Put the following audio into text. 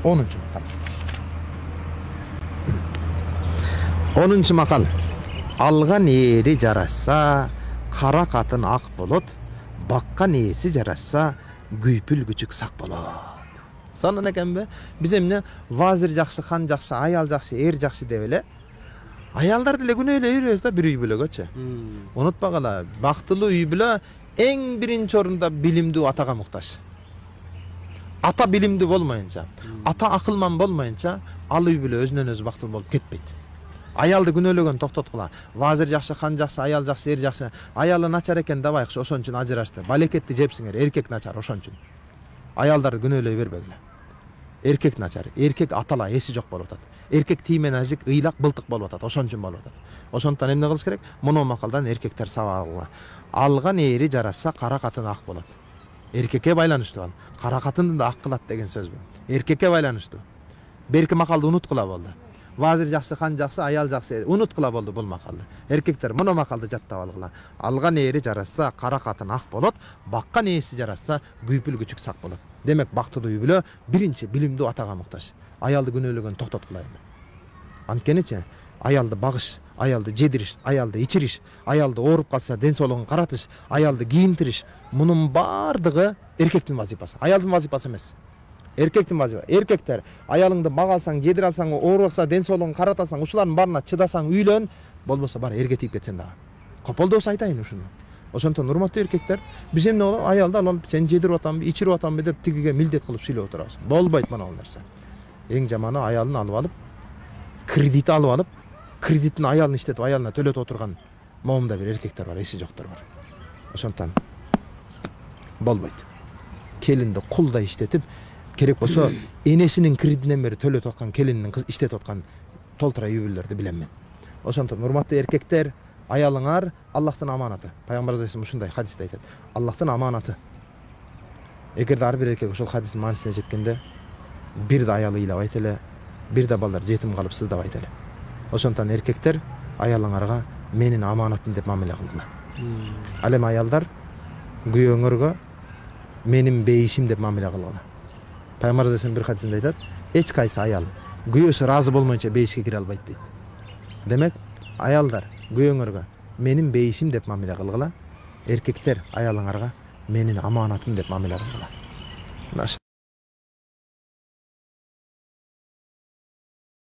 10-chu maqal. 10-chu maqal. Algan eri jarasa, qara qатын ақ болот, баққан есі жараса, гүйпіл күчік сақ болот. Сонан екен бе? Біз емне вазир жақшы, хан жақшы, аял жақшы, ер жақшы деп эле. Аялдар деле күнөөлө үйрөбөз да бир үй бүлөгөчү. Унутпагыла, бактылуу үй бүлө эң биринчи орунда билимдүү атага муктаж. Ата билимдүү болмоюнча, ата акылман болмоюнча, ал үй бүлө өзүнөн өзү бактылуу болуп кетпейт. Аялды күнөөлөгөн токтоткула. Вазир жакшы, хан жакшы, аял жакшы, эр жакшы. Аялы начар экен дабайкы, ошон үчүн ажырашты. Балекетти жепсиңер, эркек начар ошон үчүн. Аялдарды күнөөлөй бербегиле. Эркек начар, эркек атала эси жок болуп атат. Эркек тиймен ажык, ыйлак, былтык болуп атат, ошон үчүн болуп атат. Ошондон эмне кылыш керек? Муну макалдан эркектер сабак алгыла. Алган эри жараса, кара катын ак болот. Эркекке байланыштуу ал. Кара катынды да ак кылат деген сөз бу. Эркекке байланыштуу. Берки макалды унуткула болду. Вазир жакшы, хан жакшы, аял жакшы, унуткула болду бул макалды. Эркектер муну макалды жаттап алгыла. Алган эри жараса, кара катын ак болот, баккан эси жараса, күйпүл күчүк сак болот. Демек бактылуу үй бүлө биринчи билимдүү атага муктаж. Аялды күнөөлөгөн токтоткула. Анткеничи аялды багыш, аялды жедириш, аялды ичириш, аялды ооруп калса ден соолугун каратыш, аялды кийинтириш, мунун баардыгы эркектин вазифасы. Аялдын вазифасы эмес. Эркектин вазифасы. Эркектер аялыңды бага алсаң, жедире алсаң, ооруса ден соолугун каратасаң, ушулардын баарына чыдасаң, үйлөн, болбосо бар эрге тийип кетсең дагы. Кополдо айтайын ушуну. Ошондон урматтуу эркектер, биз эмне болот? Аялды алып, сен жедирип атамбы, ичирип атамбы деп тигиге милдет кылып сүйлөп отурабыз. Болбойт мына бул нерсе. Эң жаманы аялын алып алып, кредит алып алып, кредитин аялын иштетип, аялына төлөтүп отурган моомда бир эркектер бар, эси жоктор бар. Ошондон болбойт. Келинди кулдай иштетип, керек болсо энесинин кредитинен бери төлөтүп аткан келинин иштетип аткан толтура үй бүлөлөрдү билем мен. Ошондон урматтуу эркектер, аялыңар Аллахтын аманаты. Пайгамбар азайсым ушундай хадисте айтат. Аллахтын аманаты. Эгерде ар бир эркек ушул хадистин маанисине жеткенде, бир да аялы ыйлабайт эле, бир да балдар жетим калып сыздабайт эле. Ошондон эркектер аялыңарга менин аманатым деп мамиле кылгыла. Ал эми аялдар күйөөңөргө менин бейишим деп мамиле кылгыла. Пайгамбар азайсым бир хадисинде айтат, эч кайсы аял күйөөсү ыраазы болмоюнча бейишке кире албайт дейт. Демек, аялдар күйөөңөргө менин бейишим деп мамиле кылгыла, эркектер аялыңарга менин аманатым деп мамиле кылгыла.